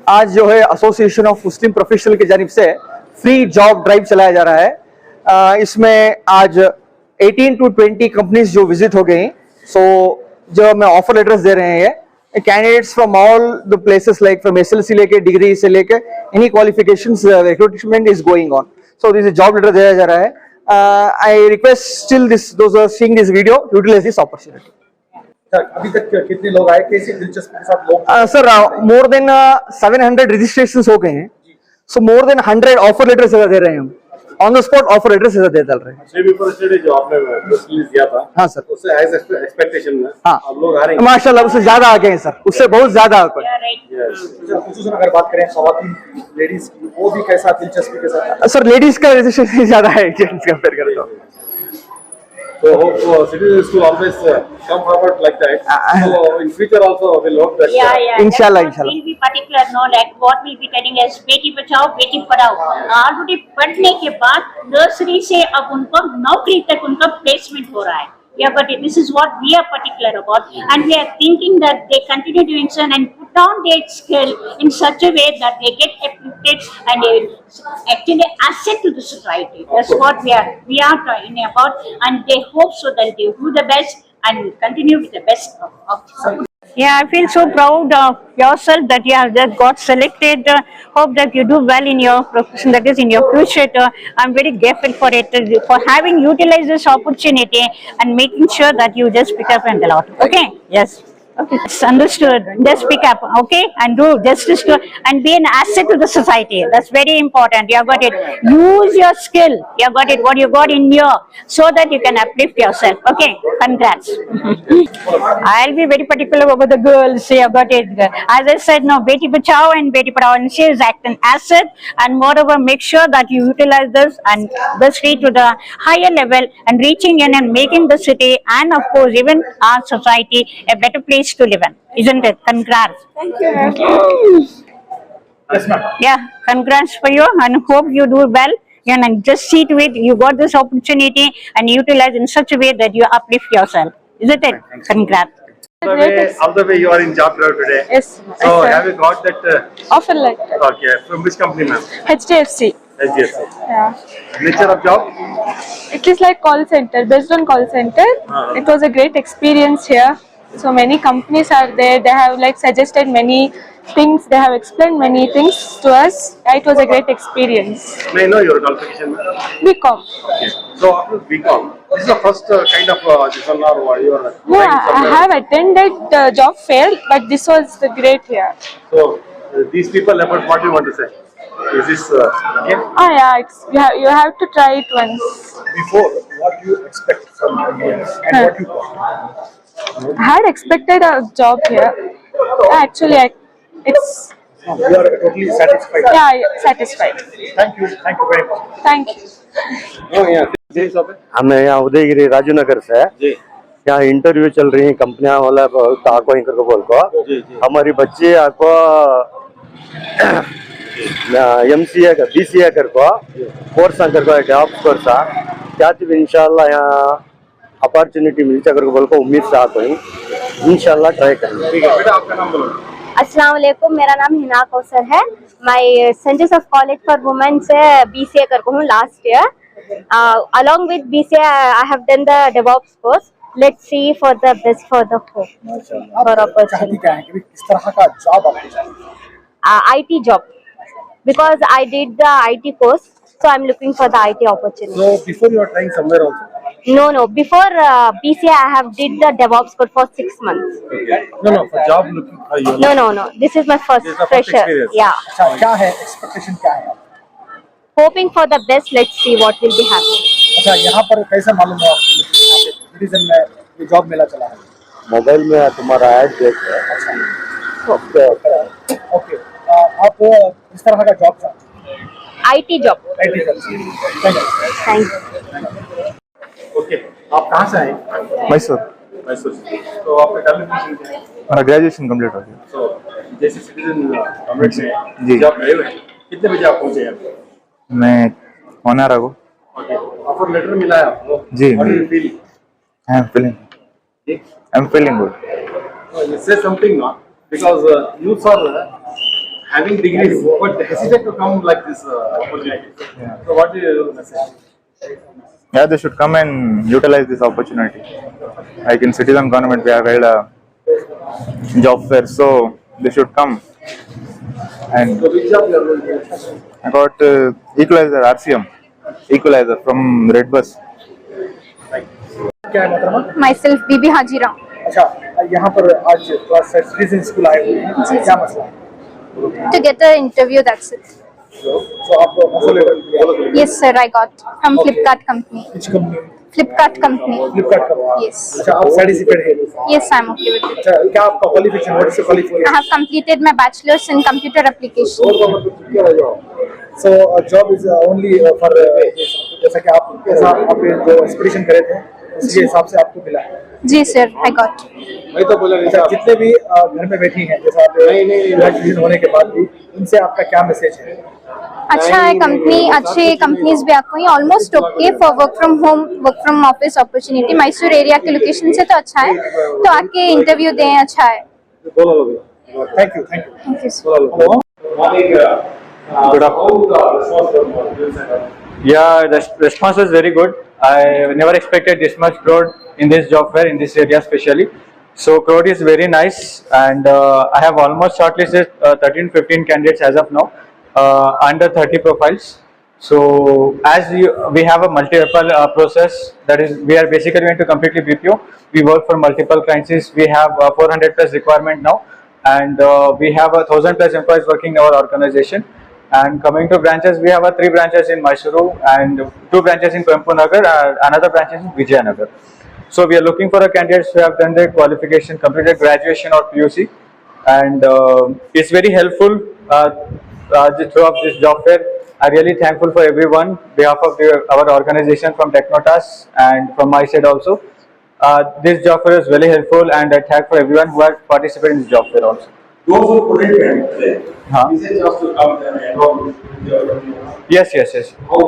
आज जो है एसोसिएशन ऑफ मुस्लिम प्रोफेशनल की जानिब से फ्री जॉब ड्राइव चलाया जा रहा है। इसमें आज 18 to 20 कंपनीज जो विजिट हो गई। सो जो हमें ऑफर लेटर्स दे रहे हैं candidates from all the places like from SLC लेके डिग्री से लेके any qualifications recruitment is going on. So this job letter दिया जा रहा है। I request still this those are seeing this video utilise this opportunity. अभी तक कितने लोग आए, कैसी दिलचस्पी के साथ लोग? सर मोर देन 700 रजिस्ट्रेशन हो गए हैं। So more than 100 offer letters दे रहे हैं हम on the spot. Offer letters दे चल रहे हैं। जो आपने प्रेस रिलीज दिया था, हाँ सर, उससे एज एक्सपेक्टेशन में हाँ अब लोग आ रहे हैं माशाल्लाह, उससे ज्यादा आ गए हैं सर, उससे बहुत ज्यादा आ गए। खुसूसन अगर बात करें खवातीन लेडीज की, वो भी कैसा दिलचस्पी के साथ? सर लेडीज का रजिस्ट्रेशन ज्यादा है जेंट्स कंपेयर करें तो। So hope citizens will always come forward like that. So in future also we'll hope that. Inshallah, That inshallah. We'll be particular, no, like what we'll be telling as Beti Bachao Beti Padhao. Already पढ़ने के बाद nursery से अब उनको नौकरी तक उनका placement हो रहा है। Yeah, but this is what we are particular about, and we are thinking that they continue doing so and put on their skill in such a way that they get uplifted and actually asset to the society. That's what we are trying about, and they hope so that they do the best and continue with the best of. Yeah, I feel so proud of yourself that you have just got selected. Hope that you do well in your profession, that is in your future. I'm very grateful for it, for having utilized this opportunity and making sure that you just pick up and a lot. Okay? Yes. Okay, it's understood. Just pick up, okay, and do justice to and be an asset to the society. That's very important. You have got it. Use your skill. You have got it. What you got in you, so that you can uplift yourself. Okay, congrats. I'll be very particular about the girls. You have got it. As I said, no, beti bachao and beti padhao, and she is an asset. And moreover, make sure that you utilize this and this to the higher level and reaching in and making the city and of course even our society a better place to live in, isn't it? Congrats. Thank you. Yes, ma'am. Yeah, congrats for you and hope you do well. And just see to it you got this opportunity and utilize in such a way that you uplift yourself, isn't it? Congrats. All the way you are in job drive today. Yes. So Yes, sir. have you got that? Offer letter. Okay, from which company, ma'am? HDFC. HDFC. Yeah. Nature of job? It is like call center, based on call center. It was a great experience here. So many companies are there. They have like suggested many things. They have explained many things to us. It was a great experience. May I know your qualification, ma'am? BCom. Okay. So after BCom, this is the first kind of this one or you are Yeah, I have attended job fair, but this was the great here. So these people efforts, what do you want to say? Is this okay? Ah, yeah. You have to try it once. Before, what do you expect from here and what you got? I had expected a job here. Actually, it's. You are totally satisfied. Yeah, satisfied. Thank you very much. Thank you. Oh yeah. हमें यहाँ उदयगिरी राजू नगर से जी यहाँ interview चल रही है कंपनियां वाला आको इंकर को बोल को हमारी बच्ची आको MCA का BCA कर को कोर्स कर को जॉब कोर्स क्या इंशाल्लाह यहाँ अपॉर्चुनिटी मिलता कर को बोल को उम्मीद से आको इंशाल्लाह ट्राई करेंगे। ठीक है बेटा, आपका नाम बोलो। अस्सलाम वालेकुम, मेरा नाम हिना कौसर है। मैं saint Joseph college for women से BCA कर हूँ last year. Along with BCA, I have done the DevOps course. Let's see for the best for the hope. For opportunity. क्या है कि किस तरह का जॉब आपको चाहिए? IT job, because I did the IT course, so I'm looking for the IT opportunity. So before you are trying somewhere also. No. Before BCA, I have did the DevOps course for 6 months. Okay. No, for job looking for you. No. This is my first This is the first fresher. experience. Yeah. अच्छा, क्या है expectation क्या है? Hoping for the best. Let's see what will be happening. अच्छा, यहाँ पर कैसे मालूम है आपको सिटीजन में ये जॉब मेला चला है? मोबाइल में तुम्हारा ऐड देख रहे हैं। ओके, आप किस तरह का जॉब चाहते हैं? IT job. IT job. Thank you. Okay, आप कहाँ से आए? मैसूर। मैसूर से। तो आपका क्वालिफिकेशन क्या है? मेरा ग्रेजुएशन कंप्लीट हो गया। तो जैसे सिटीजन गवर्नमेंट में जी। जॉब गए हुए हैं, कितने बजे आप पहुँचे यहाँ पे? मैं होना रहा हूँ। ओके, ऑफर लेटर मिला है आपको? जी। How do you feel? I am feeling good. You say something now because youths are having degrees but hesitate to come like this opportunity. So what is your message? Yeah, they should come and utilize this opportunity. Like in Citizen Government, we have held a job fair, so they should come. And So which job you are going to? I got equalizer, RCM, equalizer from Redbus. क्या है मोहतरमा? Myself, Bibi Hajira. अच्छा, यहाँ पर आज class citizen school आए हुए हैं, क्या मसला है? To get an interview, that's it. So आप offer letter Yes, sir, I got from Flipkart company. किस कंपनी? Flipkart company. फ्लिपकार्ट का। Yes. अच्छा, आप सर्टिफिकेट है? Yes, I'm okay with it. अच्छा, क्या आपका qualification? What is your I qualification? have completed my bachelor's in computer application. So job is only for जैसा कि आप कैसा आपने जो एक्सपीडिशन करे थे उसके हिसाब से आपको मिला है। जी sir, I got. मैं तो बोला अच्छा, जितने भी घर में बैठी हैं जैसा आप ग्रेजुएशन होने के बाद भी उनसे आपका क्या मैसेज है? अच्छा है कंपनी, अच्छे कंपनीज भी आपको ही almost okay for work from home, work from office opportunity. Mysore area के लोकेशन से तो अच्छा है, तो आके इंटरव्यू दें, अच्छा है। Thank you. Thank you sir. Good afternoon. Yeah, the response was very good. I never expected this much crowd in this job fair, in this area especially. So crowd is very nice, and I have almost shortlisted 13-15 candidates as of now, under 30 profiles. So as we have a multi-level process, that is, we are basically going to completely BPO. We work for multiple clients. We have 400 plus requirement now, and we have 1,000 plus employees working in our organization. And coming to branches, we have 3 branches in Mysuru and 2 branches in Coimbatore Nagar, another branch in Vijayanagar. So we are looking for a candidates who have done their qualification, completed graduation or PUC, and it's very helpful throughout this job fair. I'm really thankful for everyone, behalf of our organization from Technotas and from my side also. This job fair is very helpful, and I thank for everyone who has participated in this job fair also. Those who couldn't attend, Huh? is it just to come and enroll? Yes. How?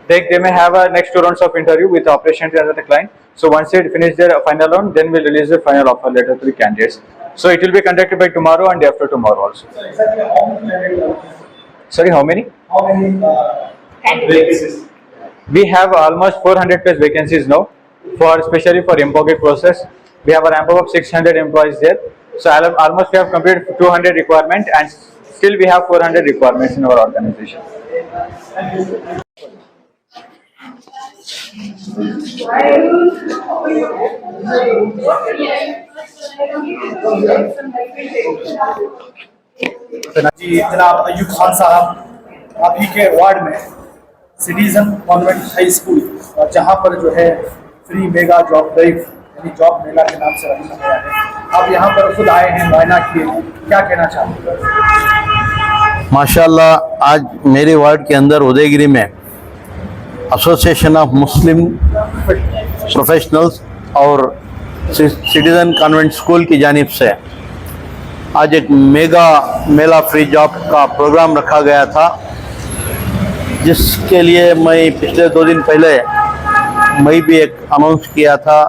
They may have a next 2 rounds of interview with the operations and the client. So once they finish their final round, then we'll release the final offer letter to the candidates. So it will be conducted by tomorrow and day after tomorrow also. Exactly how many candidates? Sorry, how many? How many vacancies? We have almost 400 plus vacancies now, especially for employee process. We have a ramp up of 600 employees there. So almost we have completed 200 requirement, and still we have 400 requirements in our organization. जी, जनाब अयूब खान साहब, आप ही के ward में citizen convent high school, जहाँ पर जो है free mega job drive यानी जॉब मेला के नाम से रखा गया है, आप यहाँ पर खुद आए हैं, मुआयना किए हैं, क्या कहना चाहते हैं? माशाल्लाह, आज मेरे वार्ड के अंदर उदयगिरी में एसोसिएशन ऑफ मुस्लिम प्रोफेशनल्स और सिटीजन कॉन्वेंट स्कूल की जानिब से आज एक मेगा मेला फ्री जॉब का प्रोग्राम रखा गया था, जिसके लिए मैं पिछले 2 दिन पहले मैं भी एक अनाउंस किया था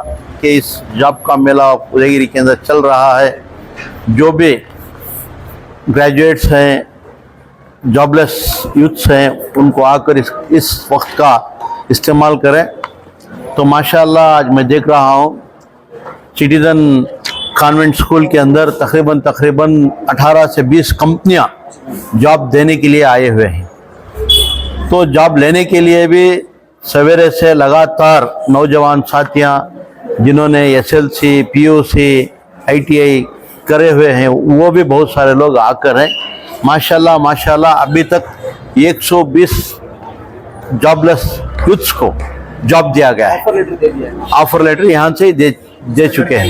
कि इस जॉब का मेला उदयगिरी के अंदर चल रहा है। जो भी ग्रेजुएट्स हैं, जॉबलेस यूथ्स हैं, उनको आकर इस वक्त का इस्तेमाल करें। तो माशाल्लाह आज मैं देख रहा हूँ सिटीजन कॉन्वेंट स्कूल के अंदर तकरीबन 18 से 20 कंपनियां जॉब देने के लिए आए हुए हैं। तो जॉब लेने के लिए भी सवेरे से लगातार नौजवान साथियां जिन्होंने SLC, PUC, ITI करे हुए हैं, वो भी बहुत सारे लोग आकर हैं। माशाल्लाह अभी तक 120 जॉबलेस यूथ्स को जॉब दिया गया है। ऑफर लेटर यहाँ से दे चुके हैं,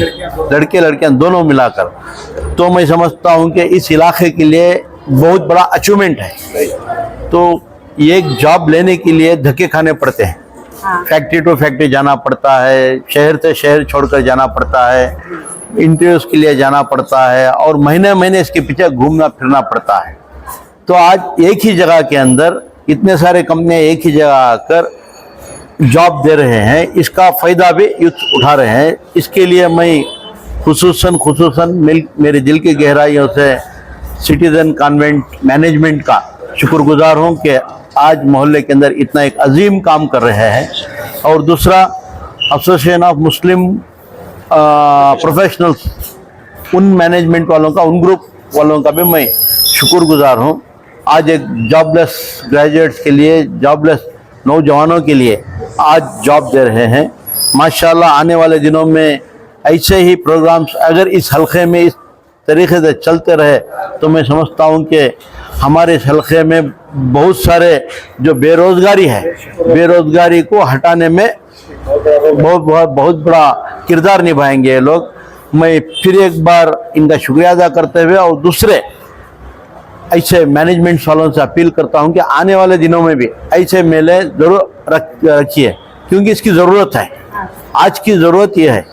लड़के लड़कियां दोनों मिलाकर। तो मैं समझता हूँ कि इस इलाके के लिए बहुत बड़ा अचीवमेंट है। तो एक जॉब लेने के लिए धक्के खाने पड़ते हैं। फैक्ट्री टू फैक्ट्री जाना पड़ता है, शहर से शहर छोड़कर जाना पड़ता है, इंटरव्यूज के लिए जाना पड़ता है और महीने महीने इसके पीछे घूमना फिरना पड़ता है। तो आज एक ही जगह के अंदर इतने सारे कंपनियां एक ही जगह आकर जॉब दे रहे हैं, इसका फायदा भी यूथ उठा रहे हैं। इसके लिए मैं खुसूसन मेरे दिल की गहराइयों से सिटीजन कॉन्वेंट मैनेजमेंट का शुक्रगुजार हूं कि आज मोहल्ले के अंदर इतना एक अजीम काम कर रहे हैं। और दूसरा, एसोसिएशन ऑफ मुस्लिम प्रोफेशनल्स, उन मैनेजमेंट वालों का, उन ग्रुप वालों का भी मैं शुक्रगुजार हूं। आज एक जॉबलेस ग्रेजुएट्स के लिए, जॉबलेस नौजवानों के लिए आज जॉब दे रहे हैं। माशाल्लाह आने वाले दिनों में ऐसे ही प्रोग्राम्स अगर इस हल्के में इस तरीके से चलते रहे तो मैं समझता हूं कि हमारे इस हल्के में बहुत सारे जो बेरोजगारी है, बेरोजगारी को हटाने में बहुत बड़ा किरदार निभाएंगे ये लोग। मैं फिर एक बार इनका शुक्रिया अदा करते हुए और दूसरे ऐसे मैनेजमेंट वालों से अपील करता हूं कि आने वाले दिनों में भी ऐसे मेले जरूर रखिए, क्योंकि इसकी ज़रूरत है। आज की ज़रूरत यह है,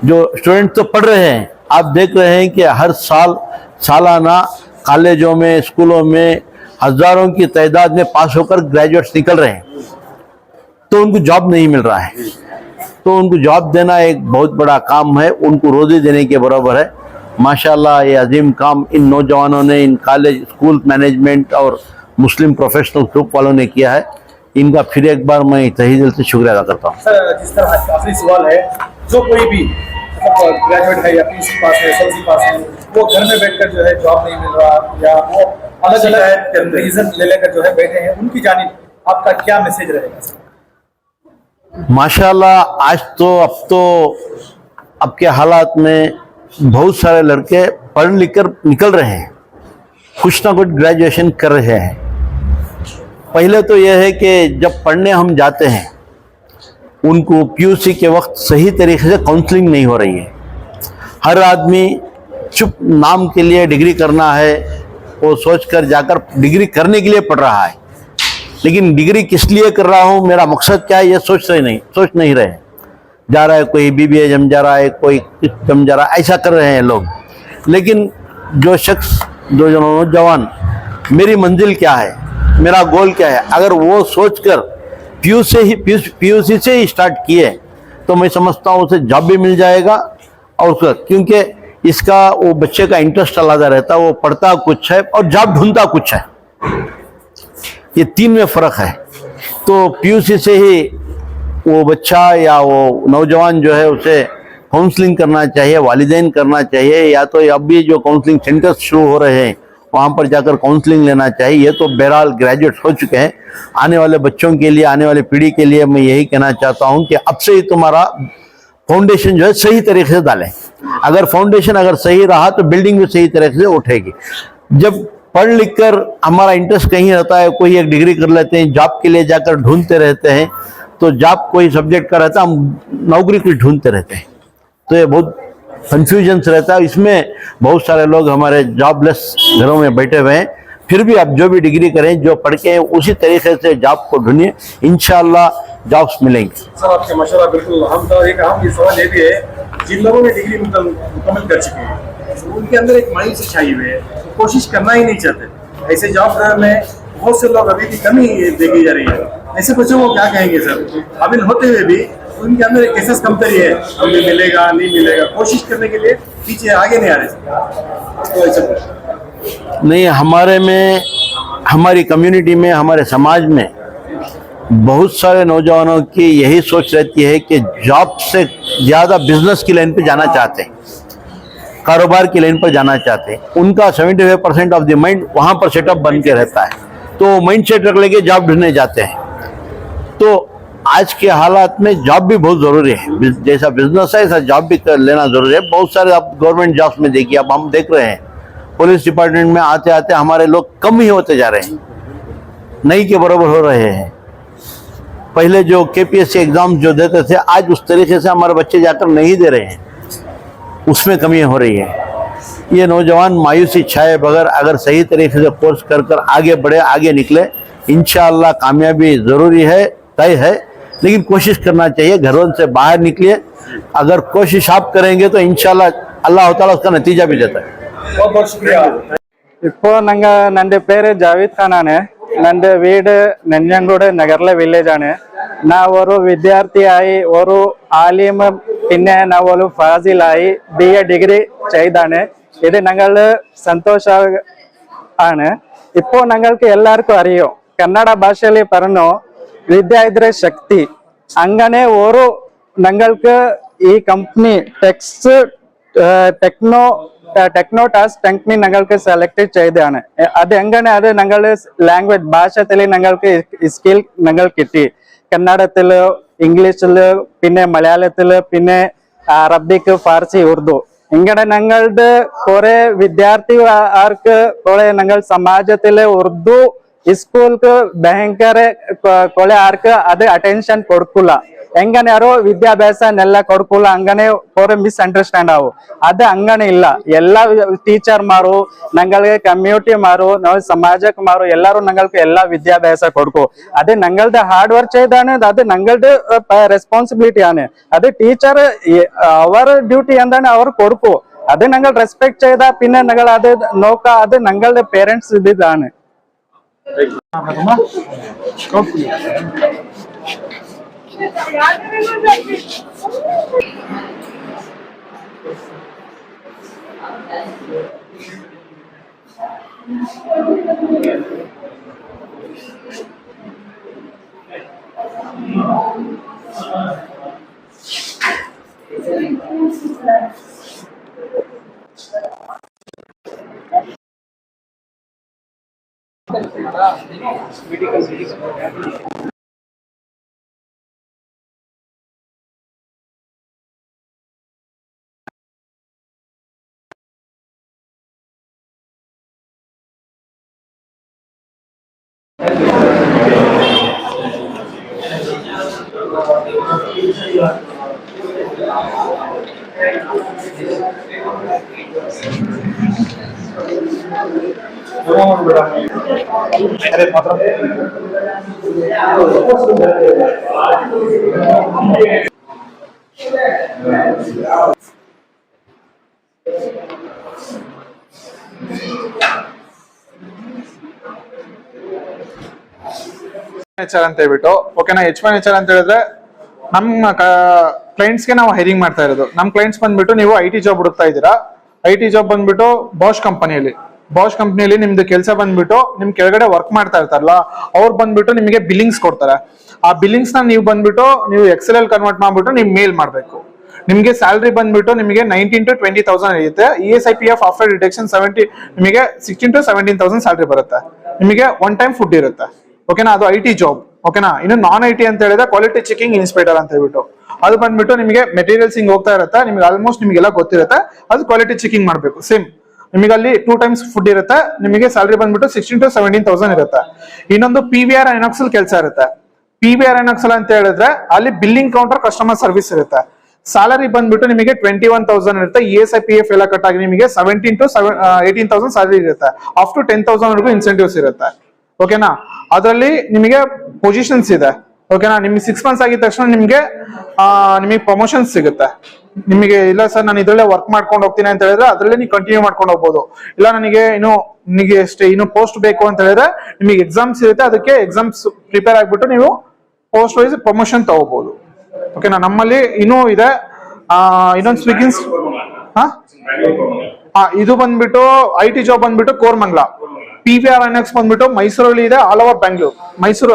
जो स्टूडेंट तो पढ़ रहे हैं, आप देख रहे हैं कि हर सालाना कॉलेजों में, स्कूलों में हज़ारों की तादाद में पास होकर ग्रेजुएट्स निकल रहे हैं, तो उनको जॉब नहीं मिल रहा है। तो उनको जॉब देना एक बहुत बड़ा काम है, उनको रोज़ी देने के बराबर है। माशाल्लाह ये अजीम काम इन नौजवानों ने, इन कॉलेज स्कूल मैनेजमेंट और मुस्लिम प्रोफेशनल ग्रुप वालों ने किया है। इनका फिर एक बार मैं तहे दिल से शुक्रिया अदा करता हूँ। सर, जिस तरह आखिरी सवाल है, जो कोई भी ग्रेजुएट है या पीसी पास है, एसएलसी पास है, वो घर में बैठकर जो है जॉब नहीं मिल रहा या वो अलग अलग रीजन ले लेकर जो है बैठे हैं, उनकी जानिब आपका क्या मैसेज रहेगा सर? माशाल्लाह आज तो अब के हालात में बहुत सारे लड़के पढ़ लिख कर निकल रहे हैं, कुछ ना कुछ ग्रेजुएशन कर रहे हैं। पहले तो यह है कि जब पढ़ने हम जाते हैं उनको पीयूसी के वक्त सही तरीके से काउंसलिंग नहीं हो रही है। हर आदमी चुप नाम के लिए डिग्री करना है वो सोचकर जाकर डिग्री करने के लिए पढ़ रहा है, लेकिन डिग्री किस लिए कर रहा हूँ, मेरा मकसद क्या है, ये सोच नहीं रहे। जा रहा है कोई बीबीए जम जा रहा है, कोई जम जा रहा है, ऐसा कर रहे हैं लोग। लेकिन जो शख्स, जो नौजवान मेरी मंजिल क्या है, मेरा गोल क्या है, अगर वो सोचकर पीयूसी से ही स्टार्ट किए तो मैं समझता हूँ उसे जॉब भी मिल जाएगा। और उसका, क्योंकि इसका वो बच्चे का इंटरेस्ट अलग रहता है, वो पढ़ता कुछ है और जॉब ढूंढता कुछ है, ये तीन में फ़र्क है। तो पीयूसी से ही वो बच्चा या वो नौजवान जो है उसे काउंसलिंग करना चाहिए, वालिदैन करना चाहिए, या तो अब भी जो काउंसलिंग सेंटर्स शुरू हो रहे हैं वहाँ पर जाकर काउंसलिंग लेना चाहिए। ये तो बहरहाल ग्रेजुएट हो चुके हैं। आने वाले बच्चों के लिए, आने वाली पीढ़ी के लिए मैं यही कहना चाहता हूँ कि अब से ही तुम्हारा फाउंडेशन जो है सही तरीके से डालें। अगर फाउंडेशन अगर सही रहा तो बिल्डिंग भी सही तरीके से उठेगी। जब पढ़ लिख कर हमारा इंटरेस्ट कहीं रहता है, कोई एक डिग्री कर लेते हैं, जॉब के लिए जाकर ढूंढते रहते हैं, तो जॉब कोई सब्जेक्ट का रहता है, हम नौकरी कुछ ढूंढते रहते हैं, तो ये बहुत कंफ्यूजन रहता है। इसमें बहुत सारे लोग हमारे जॉबलेस घरों में बैठे हुए हैं। फिर भी आप जो भी डिग्री करें, जो पढ़ के उसी तरीके से जॉब को ढूंढिए, इंशाल्लाह जॉब्स मिलेंगे। सर आपके माशाल्लाह बिल्कुल, हम तो एक हम ये सवाल ये भी है, जिन लोगों ने डिग्री मुकम्मल कर चुके हैं उनके अंदर एक माइंड से छाई हुई है, कोशिश करना ही नहीं चाहते। ऐसे जॉब में बहुत से लोग अभी भी कमी देखी जा रही है। ऐसे बच्चों को क्या कहेंगे सर, काबिल होते हुए भी उनके अंदर एक एहसास कमतरी है, हमें मिलेगा नहीं मिलेगा, कोशिश करने के लिए पीछे आगे नहीं आ रहे। तो ऐसा नहीं, हमारे में, हमारी कम्युनिटी में, हमारे समाज में बहुत सारे नौजवानों की यही सोच रहती है कि जॉब से ज़्यादा बिजनेस की लाइन पे जाना चाहते हैं, कारोबार की लाइन पर जाना चाहते हैं। उनका 75% ऑफ द माइंड वहाँ पर सेटअप बन के रहता है, तो माइंड सेट रख लेके जॉब ढूंढने जाते हैं। तो आज के हालात में जॉब भी बहुत ज़रूरी है, जैसा बिजनेस है ऐसा जॉब भी कर लेना ज़रूरी है। बहुत सारे आप गवर्नमेंट जॉब्स में देखिए, अब हम देख रहे हैं पुलिस डिपार्टमेंट में आते आते हमारे लोग कम ही होते जा रहे हैं, नहीं के बराबर हो रहे हैं। पहले जो KPSC एग्जाम जो देते थे, आज उस तरीके से हमारे बच्चे जाकर नहीं दे रहे हैं, उसमें कमी हो रही है। ये नौजवान मायूसी छाए बगैर अगर सही तरीके से कोर्स कर आगे बढ़े, आगे निकले, इंशाअल्लाह कामयाबी ज़रूरी है, तय है, लेकिन कोशिश करना चाहिए, घरों से बाहर निकलिए। अगर कोशिश आप करेंगे तो इंशाअल्लाह अल्लाह ताला उसका नतीजा भी देता है। बहुत बहुत शुक्रिया। இப்போ நண்டு பேரு ஜாவித் கானானு, நண்டு வீடு നെഞ്ഞങ്കോട് നഗറിലെ വില്ലേജ് ആണ്. ഞാൻ ഒരു വിദ്യാർത്ഥിയായി ഒരു ആലിം പിന്നെ ഞാൻ ഒരു ഫാസിലായി BA ഡിഗ്രി ചെയ്താണ്. ഇത് ഞങ്ങളുടെ സന്തോഷ ആണ്. ഇപ്പോൾ ഞങ്ങൾക്ക് എല്ലാവർക്കും അറിയോ കന്നഡ ഭാഷയിൽ പറഞ്ഞു വിദ്യ ഇದ್ರೆ ശക്തി. അങ്ങനെ ഒരു ഞങ്ങൾക്ക് ഈ കമ്പനി ടെക്നോടാസ് കമ്പനി ഞങ്ങൾക്ക് സെലക്ട് ചെയ്തതാണ്. അത് എങ്ങനെ അത് ഞങ്ങളുടെ ലാംഗ്വേജ് ഭാഷത്തിൽ ഞങ്ങൾക്ക് സ്കിൽ ഞങ്ങൾ കിട്ടി. കന്നഡത്തില്, ഇംഗ്ലീഷില്, പിന്നെ മലയാളത്തില്, പിന്നെ അറബിക്, ഫാർസി, ഉറുദു. ഇങ്ങനെ ഞങ്ങളുടെ കുറെ വിദ്യാർത്ഥിമാർക്ക് കുറെ ഞങ്ങൾ സമാജത്തില് ഉറുദു സ്കൂൾക്ക് ഭയങ്കര കുറെ ആർക്ക് അത് അറ്റൻഷൻ കൊടുക്കില്ല. എങ്ങനെ ಯಾರೋ ವಿದ್ಯಾಭ್ಯಾಸ ಎಲ್ಲ ಕೊಡ್ಕೊಲ್ಲ, അങ്ങനെ കുറെ മിസ്അണ്ടർസ്റ്റാൻഡ് ആവും. അത് അങ്ങനെ ಇಲ್ಲ. എല്ലാ ടീച്ചർമാരും ഞങ്ങൾക്ക് കമ്മ്യൂണിറ്റിമാരും സമാജക്കുമാരും എല്ലാവരും ഞങ്ങൾക്ക് എല്ലാ വിദ്യാഭ്യാസ കൊടുക്കും. അത് ഞങ്ങളുടെ ഹാർഡ് വർക്ക് ചെയ്താണ്. അത് ഞങ്ങളുടെ റെസ്പോൺസിബിലിറ്റി ആണ്. അത് ടീച്ചർ അവർ ഡ്യൂട്ടി എന്താണ് അവർ കൊടുക്കും. അത് ഞങ്ങൾ റെസ്പെക്ട് ചെയ്താൽ പിന്നെ ഞങ്ങൾ അത് നോക്കാം. അത് ഞങ്ങളുടെ പേരൻസ് ഇതാണ്. HR ಅಂತ ಹೇಳ್ಬಿಟ್ಟು ಓಕೆನಾ. H1 HR ಅಂತ ಹೇಳಿದ್ರೆ ನಮ್ಮ ಕ್ಲೈಂಟ್ಸ್ಗೆ ನಾವು ಹೈರಿಂಗ್ ಮಾಡ್ತಾ ಇರೋದು. ನಮ್ಮ ಕ್ಲೈಂಟ್ಸ್ ಬಂದ್ಬಿಟ್ಟು ನೀವು IT ಜಾಬ್ ಹುಡುಕ್ತಾ ಇದ್ದೀರಾ. IT ಜಾಬ್ ಬಂದ್ಬಿಟ್ಟು ಬಾಷ್ ಕಂಪನಿಯಲ್ಲಿ ನಿಮ್ದು ಕೆಲಸ ಬಂದ್ಬಿಟ್ಟು ನಿಮ್ ಕೆಳಗಡೆ ವರ್ಕ್ ಮಾಡ್ತಾ ಇರ್ತಾರಲ್ಲ ಅವ್ರು ಬಂದ್ಬಿಟ್ಟು ನಿಮಗೆ ಬಿಲ್ಲಿಂಗ್ಸ್ ಕೊಡ್ತಾರೆ. ಆ ಬಿಲ್ಲಿಂಗ್ಸ್ ನ ನೀವು ಬಂದ್ಬಿಟ್ಟು ನೀವು ಎಕ್ಸೆಲ್ ಅಲ್ಲಿ ಕನ್ವರ್ಟ್ ಮಾಡ್ಬಿಟ್ಟು ನೀವು ಮೇಲ್ ಮಾಡ್ಬೇಕು. ನಿಮಗೆ ಸ್ಯಾಲರಿ ಬಂದ್ಬಿಟ್ಟು ನಿಮಗೆ 19,000 to 20,000 ಇರುತ್ತೆ. ESIPF ಆಫ್ಟರ್ ಡಿಡಕ್ಷನ್ 70 ನಿಮಗೆ 16,000 to 17,000 ಸ್ಯಾಲರಿ ಬರುತ್ತೆ. ನಿಮಗೆ ಒನ್ ಟೈಮ್ ಫುಡ್ ಇರುತ್ತೆ. ಓಕೆನಾ, ಅದು IT ಜಾಬ್. ಓಕೆನಾ. ಇನ್ನು ನಾನ್ IT ಅಂತ ಹೇಳಿದ್ರೆ ಕ್ವಾಲಿಟಿ ಚೆಕಿಂಗ್ ಇನ್ಸ್ಪೆಕ್ಟರ್ ಅಂತ ಹೇಳ್ಬಿಟ್ಟು ಅದು ಬಂದ್ಬಿಟ್ಟು ನಿಮಗೆ ಮೆಟೀರಿಯಲ್ಸ್ ಹಿಂಗ್ ಹೋಗ್ತಾ ಇರುತ್ತೆ. ನಿಮ್ಗೆ ಆಲ್ಮೋಸ್ಟ್ ನಿಮಗೆಲ್ಲ ಗೊತ್ತಿರುತ್ತೆ. ಅದು ಕ್ವಾಲಿಟಿ ಚೆಕಿಂಗ್ ಮಾಡ್ಬೇಕು. ಸೇಮ್ ನಿಮಗೆ ಅಲ್ಲಿ 2 times ಫುಡ್ ಇರುತ್ತೆ. ನಿಮಗೆ ಸ್ಯಾಲರಿ ಬಂದ್ಬಿಟ್ಟು 16,000 to 17,000 ಇರುತ್ತೆ. ಇನ್ನೊಂದು PVR INOX ಕೆಲಸ ಇರುತ್ತೆ. PVR INOX ಅಂತ ಹೇಳಿದ್ರೆ ಅಲ್ಲಿ ಬಿಲ್ಲಿಂಗ್ ಕೌಂಟರ್ ಕಸ್ಟಮರ್ ಸರ್ವಿಸ್ ಇರುತ್ತೆ. ಸ್ಯಾಲರಿ ಬಂದ್ಬಿಟ್ಟು ನಿಮಗೆ 21,000 ಇರುತ್ತೆ. ESIPF ಎಲ್ಲ ಕಟ್ ಆಗಿ ನಿಮಗೆ 17,000 to 18,000 ಸ್ಯಾಲರಿ ಇರುತ್ತೆ. ಅಪ್ ಟು 10,000 ವರೆಗೂ ಇನ್ಸೆಂಟಿವ್ಸ್ ಇರುತ್ತೆ. ಓಕೆನಾ. ಅದರಲ್ಲಿ ನಿಮಗೆ ಪೊಸಿಷನ್ಸ್ ಇದೆ. ಓಕೆನಾ. ನಿಮ್ಗೆ 6 months ಆಗಿದ ತಕ್ಷಣ ನಿಮಗೆ ಪ್ರಮೋಷನ್ಸ್ ಸಿಗುತ್ತೆ. ನಿಮಗೆ ಇಲ್ಲ ಸರ್ ನಾನು ಇದ್ರಲ್ಲೇ ವರ್ಕ್ ಮಾಡ್ಕೊಂಡು ಹೋಗ್ತೀನಿ ಅಂತ ಹೇಳಿದ್ರೆ ಅದ್ರಲ್ಲೇ ನೀವು ಕಂಟಿನ್ಯೂ ಮಾಡ್ಕೊಂಡು ಹೋಗ್ಬೋದು. ಇಲ್ಲ ನನಗೆ ಇನ್ನು ಪೋಸ್ಟ್ ಬೇಕು ಅಂತ ಹೇಳಿದ್ರೆ ನಿಮಗೆ ಎಕ್ಸಾಮ್ಸ್ ಇರುತ್ತೆ. ಅದಕ್ಕೆ ಎಕ್ಸಾಮ್ಸ್ ಪ್ರಿಪೇರ್ ಆಗ್ಬಿಟ್ಟು ನೀವು ಪೋಸ್ಟ್ ವೈಸ್ ಪ್ರಮೋಷನ್ ತಗೋಬಹುದು. ಓಕೆನಾ. ನಮ್ಮಲ್ಲಿ ಇನ್ನೂ ಇದೆ ಇನ್ನೊಂದು ಸ್ವಿಗ್ಗಿನ್ಸ್ ಇದು ಬಂದ್ಬಿಟ್ಟು IT ಜಾಬ್ ಬಂದ್ಬಿಟ್ಟು ಕೋರ್ಮಂಗ್ಲ. PVR INOX ಬಂದ್ಬಿಟ್ಟು ಮೈಸೂರಲ್ಲಿ ಇದೆ. All over Bangalore. Mysuru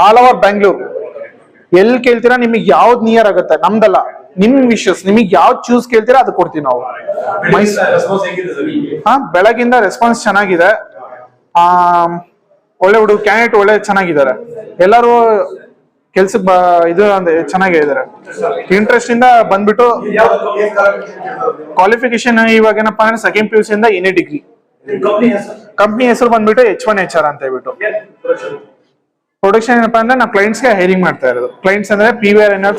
all over Bangalore ಎಲ್ಲಿ ಕೇಳ್ತೀರಾ ನಿಮಗೆ ಯಾವ್ದು ನಿಯರ್ ಆಗುತ್ತೆ. ನಮ್ದಲ್ಲ, ನಿಮ್ ವಿಶಸ್. ನಿಮಗೆ ಯಾವ್ದು ಚೂಸ್ ಕೇಳ್ತೀರಾ ಅದು ಕೊಡ್ತೀವಿ ನಾವು. ಬೆಳಗಿಂದ ರೆಸ್ಪಾನ್ಸ್ ಚೆನ್ನಾಗಿದೆ. ಒಳ್ಳೆ ಹುಡುಗ ಕ್ಯಾಂಡಿಡೇಟ್ ಒಳ್ಳೆ ಚೆನ್ನಾಗಿದ್ದಾರೆ. ಎಲ್ಲರೂ ಕೆಲ್ಸಕ್ಕೆ ಇದು ಚೆನ್ನಾಗಿದ್ದಾರೆ. ಇಂಟ್ರೆಸ್ಟ್ ಇಂದ ಬಂದ್ಬಿಟ್ಟು ಕ್ವಾಲಿಫಿಕೇಶನ್ ಇವಾಗ ಏನಪ್ಪಾ ಅಂದ್ರೆ ಸೆಕೆಂಡ್ PUC ಇಂದ ಎನಿ ಡಿಗ್ರಿ. ಕಂಪ್ನಿ ಹೆಸರು ಬಂದ್ಬಿಟ್ಟು H1 HR ಅಂತ ಹೇಳ್ಬಿಟ್ಟು. ಪ್ರೊಡಕ್ಷನ್ ಏನಪ್ಪಾ ಅಂದ್ರೆ ನಾವು ಕ್ಲೈಂಟ್ಸ್ಗೆ ಹೈರಿಂಗ್ ಮಾಡ್ತಾ ಇರೋದು. ಕ್ಲೈಂಟ್ಸ್ ಅಂದ್ರೆ PVR INOX,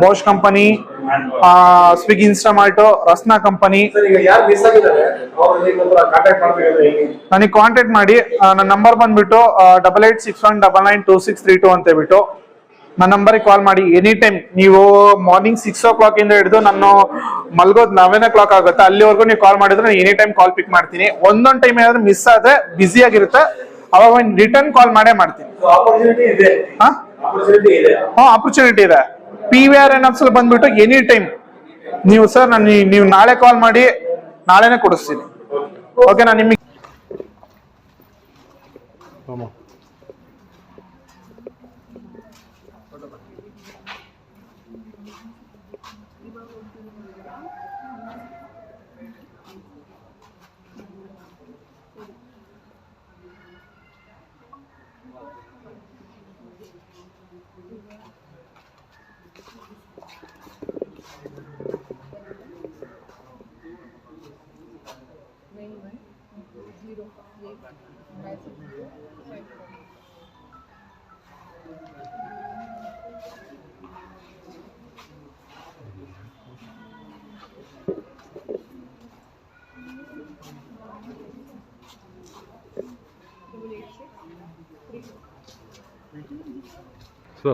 Bosch company, Swiggy Instamart, Rasna company. ನನಗೆ ಕಾಂಟ್ಯಾಕ್ಟ್ ಮಾಡಿ. ನನ್ನ ನಂಬರ್ ಬಂದ್ಬಿಟ್ಟು 8861999632 ಅಂತ ಹೇಳ್ಬಿಟ್ಟು ನನ್ನ ನಂಬರಿಗೆ ಕಾಲ್ ಮಾಡಿ. ಎನಿ ಟೈಮ್ ನೀವು ಮಾರ್ನಿಂಗ್ 6 o'clock ಇಂದ ಹಿಡಿದು ನಾನು ಮಲ್ಗೋದ್ 9 o'clock ಆಗುತ್ತೆ, ಅಲ್ಲಿವರೆಗೂ ನೀವು ಕಾಲ್ ಮಾಡಿದ್ರೆ ನಾನು ಎನಿ ಟೈಮ್ ಕಾಲ್ ಪಿಕ್ ಮಾಡ್ತೀನಿ. ಒಂದೊಂದು ಟೈಮ್ ಏನಾದ್ರು ಮಿಸ್ ಆದ್ರೆ ಬ್ಯುಸಿ ಆಗಿರುತ್ತೆ, ಅವಾಗ ರಿಟರ್ನ್ ಕಾಲ್ ಮಾಡೇ ಮಾಡ್ತೀನಿ. ಆಪರ್ಚುನಿಟಿ ಇದೆ. PVR NFs ಬಂದ್ಬಿಟ್ಟು ಎನಿ ಟೈಮ್ ನೀವು ಸರ್ ನೀವು ನಾಳೆ ಕಾಲ್ ಮಾಡಿ ನಾಳೆನೆ ಕೊಡಿಸ್ತೀನಿ. ಓಕೆ, ನಾನು ನಿಮಗೆ So,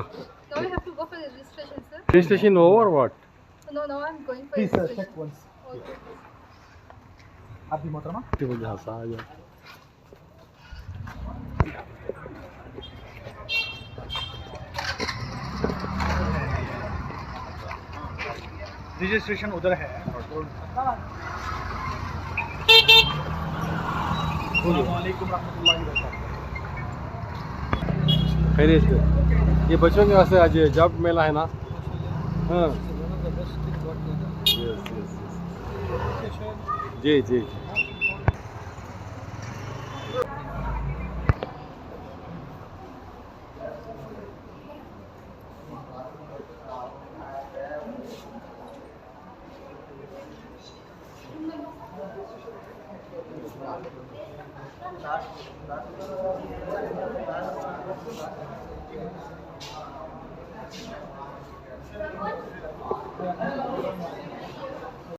now we have to go for the registration, sir. registration over or what? No, now I'm going for Please, sir, registration. check once. Okay. आप भी मोहतरमा. रजिस्ट्रेशन उधर है. खैरियत से। ये बच्चों के वास्ते आज जॉब मेला है ना? हाँ। Yes yes yes. जी जी।